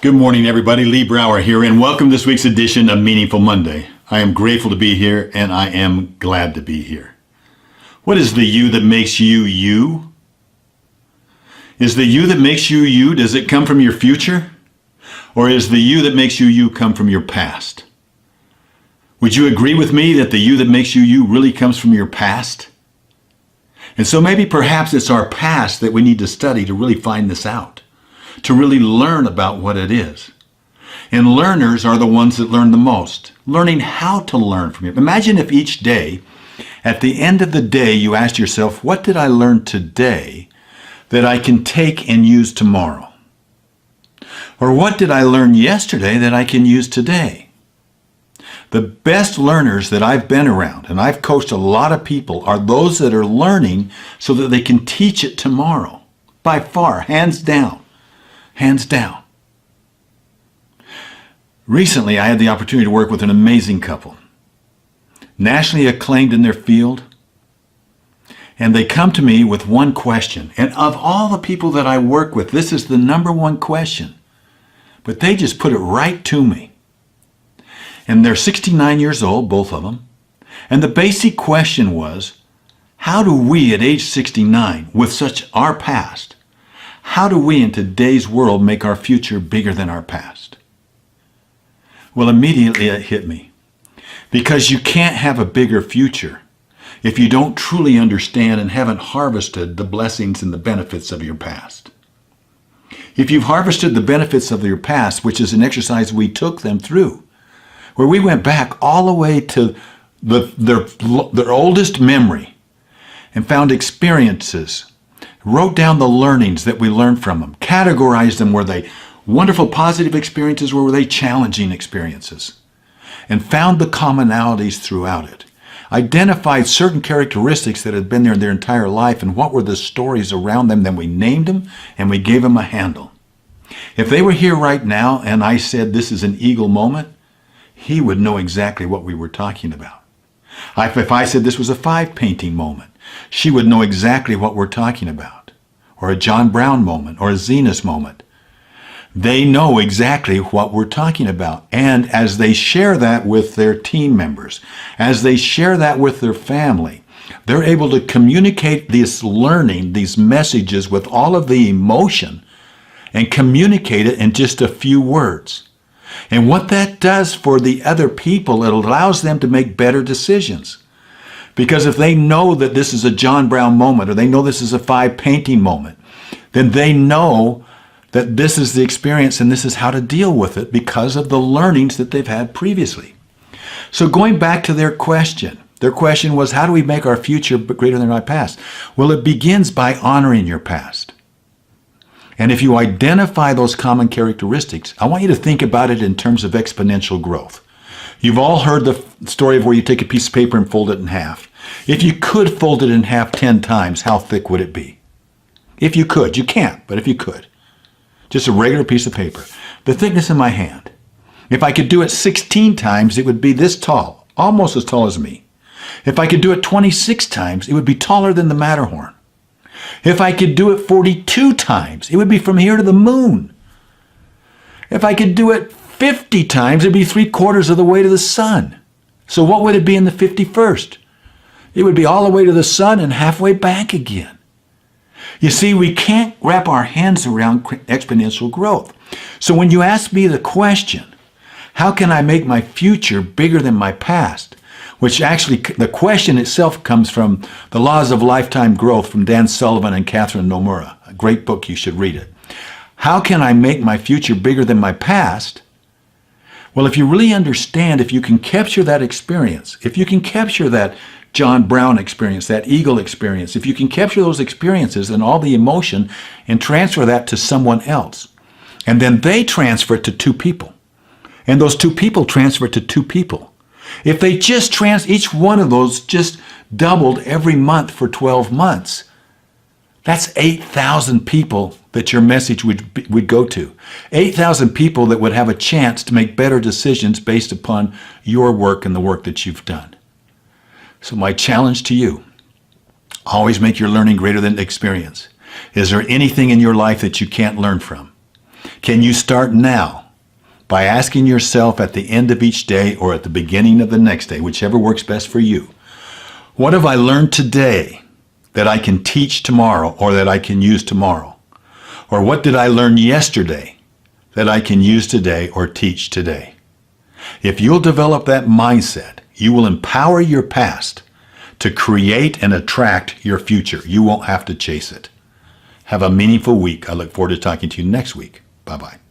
Good morning, everybody. Lee Brower here, and welcome to this week's edition of Meaningful Monday. I am grateful to be here, and I am glad to be here. What is the you that makes you you? Is the you that makes you you, does it come from your future? Or is the you that makes you you come from your past? Would you agree with me that the you that makes you you really comes from your past? And so maybe perhaps it's our past that we need to study to really find this out, to really learn about what it is. And learners are the ones that learn the most, learning how to learn from it. Imagine if each day, at the end of the day, you asked yourself, what did I learn today that I can take and use tomorrow? Or what did I learn yesterday that I can use today? The best learners that I've been around, and I've coached a lot of people, are those that are learning so that they can teach it tomorrow. By far, hands down. Hands down. Recently, I had the opportunity to work with an amazing couple, nationally acclaimed in their field, and they come to me with one question. And of all the people that I work with, this is the number one question. But they just put it right to me. And they're 69 years old, both of them. And the basic question was, how do we at age 69, with such our past, how do we in today's world make our future bigger than our past? Well, immediately it hit me. Because you can't have a bigger future if you don't truly understand and haven't harvested the blessings and the benefits of your past. If you've harvested the benefits of your past, which is an exercise we took them through, where we went back all the way to their oldest memory and found experiences, wrote down the learnings that we learned from them, categorized them. Were they wonderful, positive experiences, or were they challenging experiences? And found the commonalities throughout it. Identified certain characteristics that had been there their entire life and what were the stories around them. Then we named them and we gave them a handle. If they were here right now and I said this is an eagle moment, he would know exactly what we were talking about. If I said this was a 5 painting moment, she would know exactly what we're talking about. Or a John Brown moment, or a Zenas moment. They know exactly what we're talking about. And as they share that with their team members, as they share that with their family, they're able to communicate this learning, these messages with all of the emotion and communicate it in just a few words. And what that does for the other people, it allows them to make better decisions. Because if they know that this is a John Brown moment, or they know this is a 5 painting moment, then they know that this is the experience and this is how to deal with it because of the learnings that they've had previously. So going back to their question was, how do we make our future greater than our past? Well, it begins by honoring your past. And if you identify those common characteristics, I want you to think about it in terms of exponential growth. You've all heard the story of where you take a piece of paper and fold it in half. If you could fold it in half 10 times, how thick would it be? If you could. You can't, but if you could. Just a regular piece of paper. The thickness in my hand. If I could do it 16 times, it would be this tall, almost as tall as me. If I could do it 26 times, it would be taller than the Matterhorn. If I could do it 42 times, it would be from here to the moon. If I could do it 50 times, it'd be 3/4 of the way to the sun. So what would it be in the 51st? It would be all the way to the sun and halfway back again. You see, we can't wrap our hands around exponential growth. So when you ask me the question, how can I make my future bigger than my past? Which actually, the question itself comes from The Laws of Lifetime Growth from Dan Sullivan and Catherine Nomura. A great book, you should read it. How can I make my future bigger than my past? Well, if you really understand, if you can capture that experience, if you can capture that John Brown experience, that eagle experience, if you can capture those experiences and all the emotion and transfer that to someone else, and then they transfer it to 2 people, and those 2 people transfer it to 2 people. If they just each one of those just doubled every month for 12 months, that's 8,000 people that your message would go to. 8,000 people that would have a chance to make better decisions based upon your work and the work that you've done. So my challenge to you, always make your learning greater than experience. Is there anything in your life that you can't learn from? Can you start now by asking yourself at the end of each day or at the beginning of the next day, whichever works best for you, what have I learned today that I can teach tomorrow or that I can use tomorrow? Or what did I learn yesterday that I can use today or teach today? If you'll develop that mindset, you will empower your past to create and attract your future. You won't have to chase it. Have a meaningful week. I look forward to talking to you next week. Bye-bye.